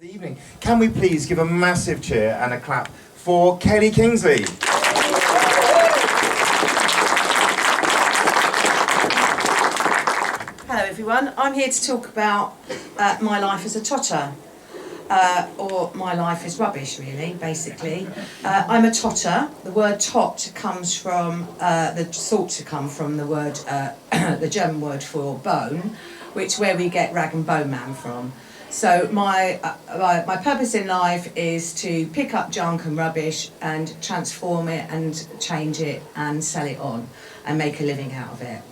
The evening. Can we please give a massive cheer and a clap for Kelle Kingsley? Hello everyone, I'm here to talk about my life as a Totter, or my life is rubbish really, basically. I'm a Totter. The word tot comes from, thought to come from the word, the German word for bone, which where we get rag and bone man from. So my purpose in life is to pick up junk and rubbish and transform it and change it and sell it on and make a living out of it.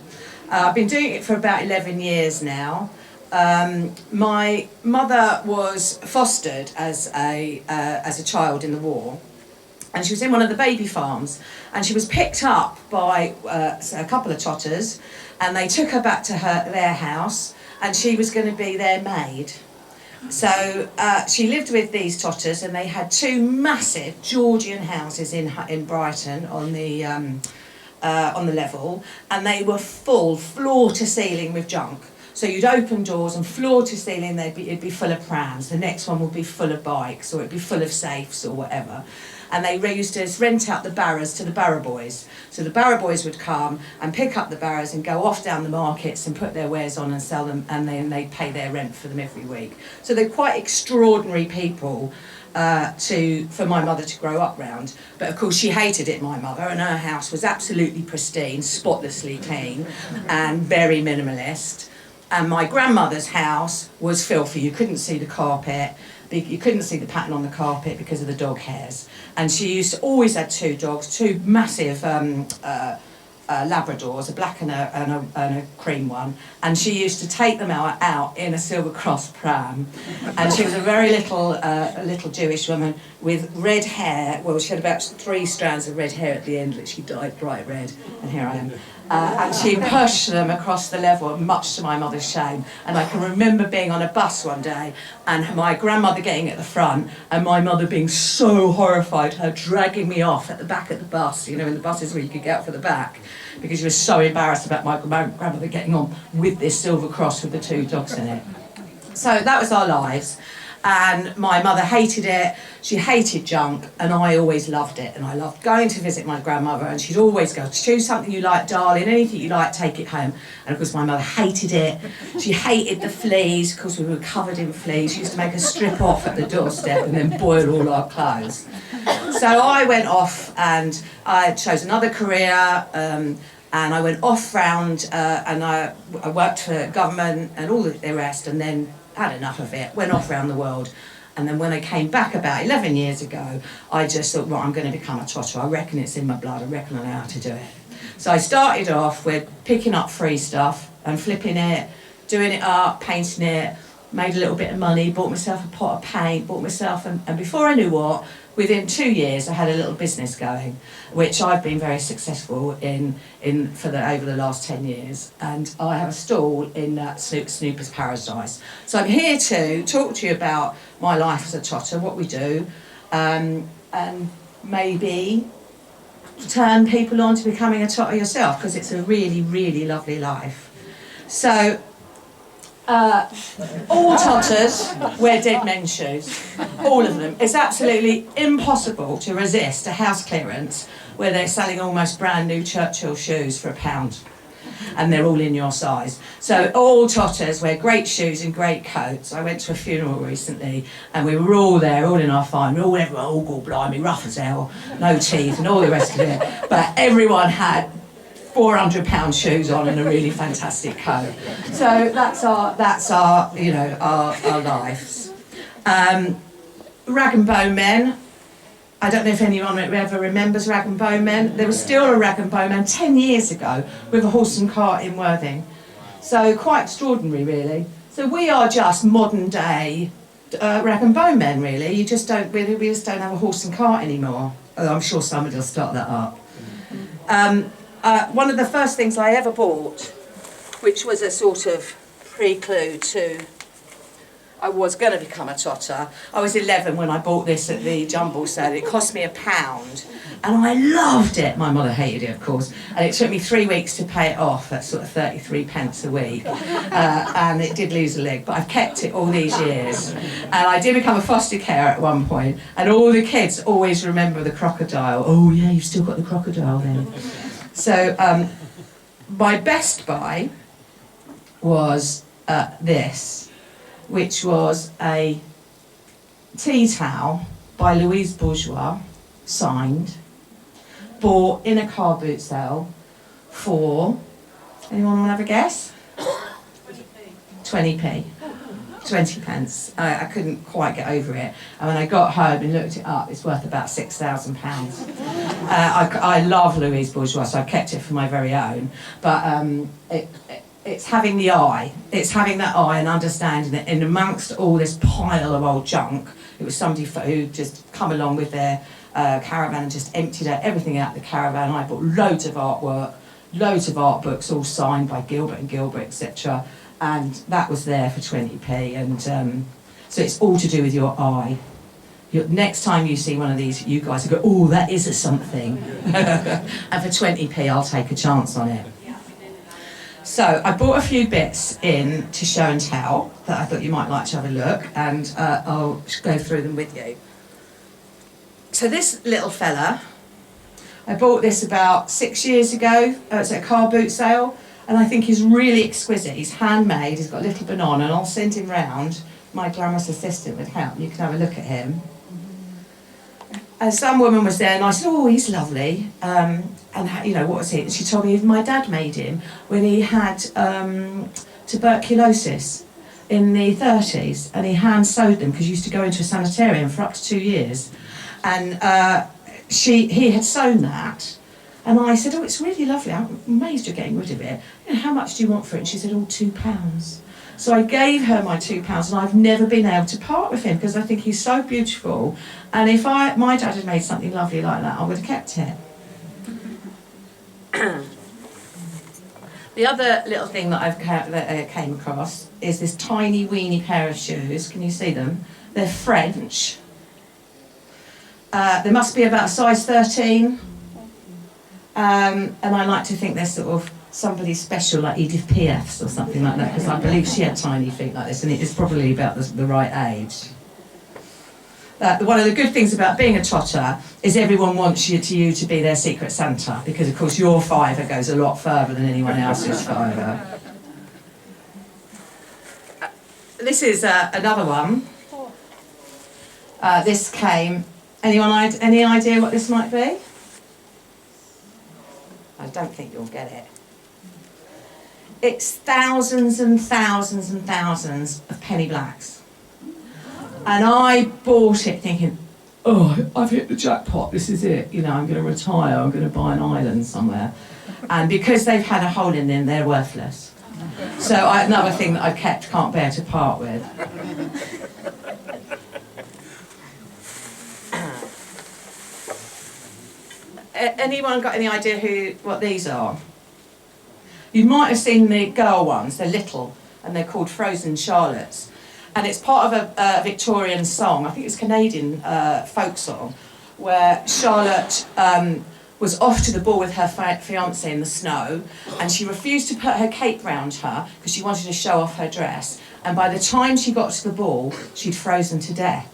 I've been doing it for about 11 years now. My mother was fostered as a child in the war, and she was in one of the baby farms, and she was picked up by a couple of Totters, and they took her back to their house, and she was going to be their maid. So she lived with these Totters, and they had two massive Georgian houses in Brighton on the level, and they were full, floor to ceiling with junk. So you'd open doors and floor to ceiling it'd be full of prams. The next one would be full of bikes, or it'd be full of safes or whatever. And they used to rent out the barrows to the barrow boys. So the barrow boys would come and pick up the barrows and go off down the markets and put their wares on and sell them, and then they'd pay their rent for them every week. So they're quite extraordinary people for my mother to grow up round. But of course she hated it, my mother, and her house was absolutely pristine, spotlessly clean and very minimalist. And my grandmother's house was filthy. You couldn't see the carpet. You couldn't see the pattern on the carpet because of the dog hairs. And she used to always had two dogs, two massive Labradors, a black and a cream one. And she used to take them out in a Silver Cross pram. And she was a very little Jewish woman with red hair. Well, she had about 3 strands of red hair at the end, which she dyed bright red. And here I am. And she pushed them across the level, much to my mother's shame. And I can remember being on a bus one day and my grandmother getting at the front and my mother being so horrified, her dragging me off at the back of the bus, you know, in the buses where you could get out for the back, because she was so embarrassed about my grandmother getting on with this Silver Cross with the 2 dogs in it. So that was our lives. And my mother hated it, she hated junk, and I always loved it. And I loved going to visit my grandmother, and she'd always go, choose something you like, darling, anything you like, take it home. And of course my mother hated it. She hated the fleas, because we were covered in fleas. She used to make us strip off at the doorstep and then boil all our clothes. So I went off and I chose another career, and I went off round and I worked for government and all the rest, and then had enough of it, went off around the world. And then when I came back about 11 years ago, I just thought, well, I'm going to become a Totter. I reckon it's in my blood. I reckon I know how to do it. So I started off with picking up free stuff and flipping it, doing it up, painting it, made a little bit of money, bought myself a pot of paint, bought myself, and before I knew what, within 2 years I had a little business going, which I've been very successful in over the last 10 years. And I have a stall in Snooper's Paradise. So I'm here to talk to you about my life as a Totter, what we do, and maybe turn people on to becoming a Totter yourself, because it's a really, really lovely life. So all Totters wear dead men's shoes, all of them. It's absolutely impossible to resist a house clearance where they're selling almost brand new Churchill shoes for £1, and they're all in your size. So all Totters wear great shoes and great coats. I went to a funeral recently and we were all there, all in our fine, everyone all gall blimey, rough as hell, no teeth and all the rest of it, but everyone had £400 shoes on and a really fantastic coat. So that's our you know, our lives. Rag and Bone Men. I don't know if anyone ever remembers Rag and Bone Men. There was still a Rag and Bone Man 10 years ago with a horse and cart in Worthing. So quite extraordinary, really. So we are just modern day Rag and Bone Men, really. We just don't have a horse and cart anymore. I'm sure somebody will start that up. One of the first things I ever bought, which was a sort of prelude to I was going to become a Totter. I was 11 when I bought this at the jumble sale. It cost me £1 and I loved it. My mother hated it, of course, and it took me 3 weeks to pay it off at sort of 33 pence a week, and it did lose a leg, but I've kept it all these years. And I did become a foster carer at one point, and all the kids always remember the crocodile. Oh yeah, you've still got the crocodile then. So my best buy was this, which was a tea towel by Louise Bourgeois, signed, bought in a car boot sale for, anyone want to have a guess? 20p. 20 pence. I couldn't quite get over it. And when I got home and looked it up, it's worth about £6,000. I love Louise Bourgeois, so I kept it for my very own. But it's having the eye. It's having that eye and understanding that in amongst all this pile of old junk, it was somebody who just come along with their caravan and just emptied out everything out of the caravan. I bought loads of artwork, loads of art books, all signed by Gilbert and Gilbert, etc. And that was there for 20p. And so it's all to do with your eye. Next time you see one of these, you guys will go, oh, that is a something. And for 20p, I'll take a chance on it. So I bought a few bits in to show and tell that I thought you might like to have a look, and I'll go through them with you. So this little fella, I bought this about 6 years ago. It's at a car boot sale, and I think he's really exquisite. He's handmade, he's got a little banana, and I'll send him round. My glamorous assistant would help, you can have a look at him. And some woman was there, and I said, oh, he's lovely. And, you know, what was he? She told me my dad made him when he had tuberculosis in the 30s, and he hand-sewed them because he used to go into a sanitarium for up to 2 years. And he had sewn that, and I said, oh, it's really lovely. I'm amazed you're getting rid of it. You know, how much do you want for it? And she said, oh, £2. So I gave her my £2, and I've never been able to part with him because I think he's so beautiful. And if my dad had made something lovely like that, I would have kept it. The other little thing that I came across is this tiny weeny pair of shoes. Can you see them? They're French. They must be about size 13. And I like to think they're sort of somebody special like Edith Piaf's or something like that, because I believe she had tiny feet like this, and it is probably about the right age. One of the good things about being a Totter is everyone wants you to be their secret Santa, because of course your fiver goes a lot further than anyone else's fiver. This is another one. This came. Any idea what this might be? I don't think you'll get it. It's thousands and thousands and thousands of penny blacks. And I bought it thinking, oh, I've hit the jackpot, this is it. You know, I'm going to retire, I'm going to buy an island somewhere. And because they've had a hole in them, they're worthless. So another thing that I've kept, can't bear to part with. Anyone got any idea what these are? You might have seen the girl ones, they're little, and they're called Frozen Charlottes. And it's part of a Victorian song, I think it's Canadian folk song, where Charlotte was off to the ball with her fiancé in the snow, and she refused to put her cape round her because she wanted to show off her dress. And by the time she got to the ball, she'd frozen to death.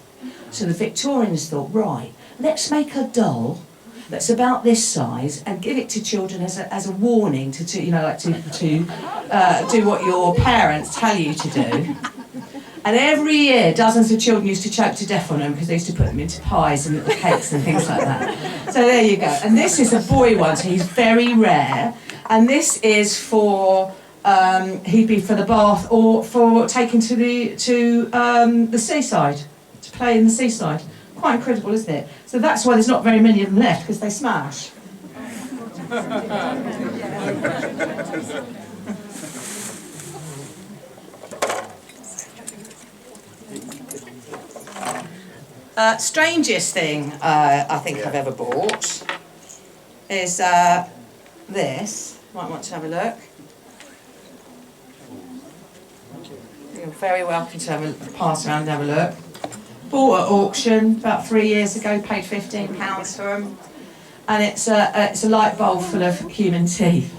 So the Victorians thought, right, let's make a doll that's about this size and give it to children as a warning to do what your parents tell you to do. And every year dozens of children used to choke to death on them because they used to put them into pies and little cakes and things like that. So there you go. And this is a boy one, so he's very rare. And this is for he'd be for the bath or for taken to the seaside, to play in the seaside. Quite incredible, isn't it? So that's why there's not very many of them left, because they smash. Strangest thing I think I've ever bought is this. Might want to have a look. You can very welcome to have a pass around and have a look. Bought at auction about 3 years ago, paid £15 for them. And it's a light bowl full of human teeth.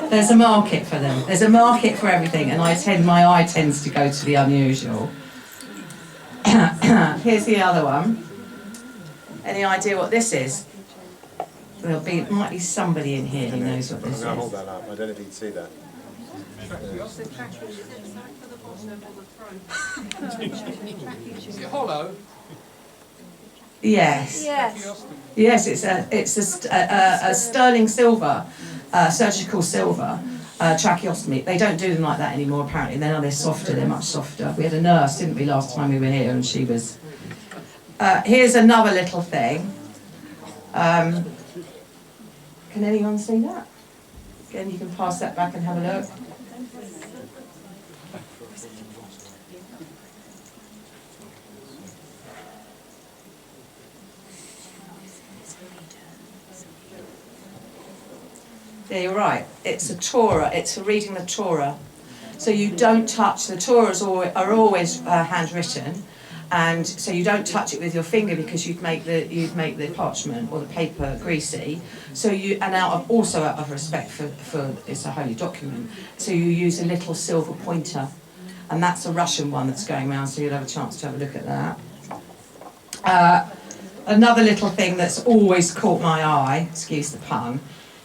There's a market for them. There's a market for everything, and my eye tends to go to the unusual. Here's the other one. Any idea what this is? Might be somebody in here who knows what this is. I'm going to hold that up. I don't know if you can see that. Is it hollow? Yes. Yes, it's a sterling silver, surgical silver tracheostomy. They don't do them like that anymore, apparently. They're softer. They're much softer. We had a nurse, didn't we, last time we were here, and she was. Here's another little thing. Can anyone see that? Again, you can pass that back and have a look. Yeah, you're right. It's a Torah. It's for reading the Torah. So you don't touch, the Torahs are always handwritten, and so you don't touch it with your finger because you'd make the parchment or the paper greasy. So also out of respect for it's a holy document, so you use a little silver pointer, and that's a Russian one that's going around. So you'll have a chance to have a look at that. Another little thing that's always caught my eye, excuse the pun,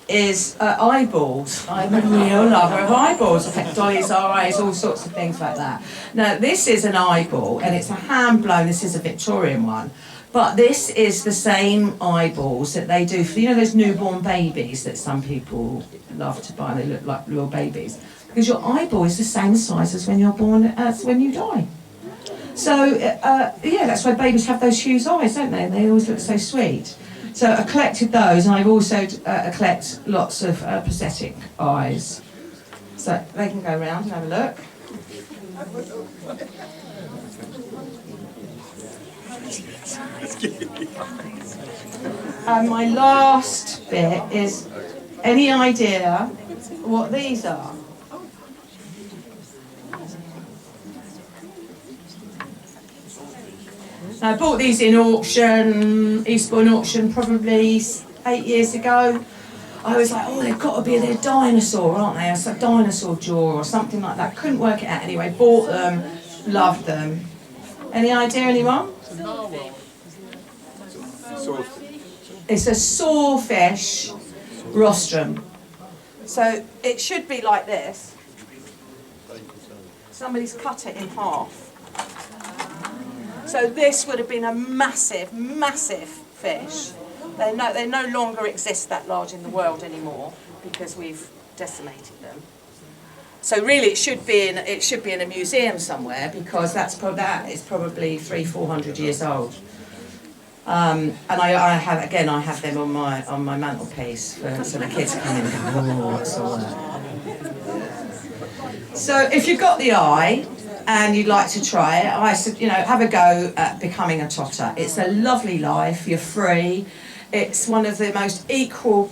is eyeballs. I'm a real lover of eyeballs. Affect Dolly's eyes, all sorts of things like that. Now, this is an eyeball, and it's a hand-blown, this is a Victorian one, but this is the same eyeballs that they do for, those newborn babies that some people love to buy, they look like little babies, because your eyeball is the same size as when you're born, as when you die. So, yeah, that's why babies have those huge eyes, don't they? And they always look so sweet. So I collected those, and I've also collect lots of prosthetic eyes. So they can go around and have a look. And my last bit is, any idea what these are? I bought these in auction, Eastbourne auction, probably 8 years ago. I was like, oh, they've got to be a dinosaur, aren't they? It's a dinosaur jaw or something like that. Couldn't work it out anyway. Bought them, loved them. Any idea, anyone? It's a sawfish rostrum. So it should be like this. Somebody's cut it in half. So this would have been a massive, massive fish. They no longer exist that large in the world anymore because we've decimated them. So really, it should be in a museum somewhere because that is probably 300-400 years old. And I have them on my mantelpiece so the kids come in and go, oh, what's all that? So if you've got the eye and you'd like to try it, I said, have a go at becoming a Totter. It's a lovely life. You're free. It's one of the most equal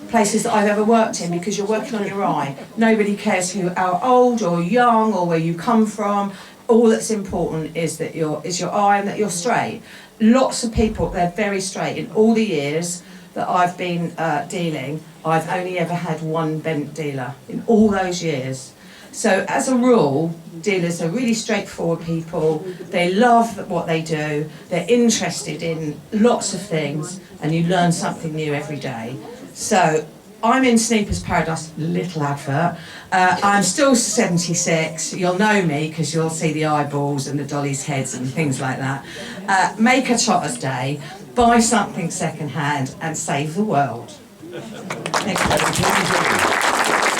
places that I've ever worked in because you're working on your eye. Nobody cares how old or young or where you come from. All that's important is that your eye and that you're straight. Lots of people, they're very straight. In all the years that I've been dealing, I've only ever had one bent dealer in all those years. So as a rule, dealers are really straightforward people. They love what they do. They're interested in lots of things, and you learn something new every day. So I'm in Sneaper's Paradise, little advert. I'm still 76. You'll know me because you'll see the eyeballs and the dolly's heads and things like that. Make a Totter's Day, buy something second-hand, and save the world. Thank you.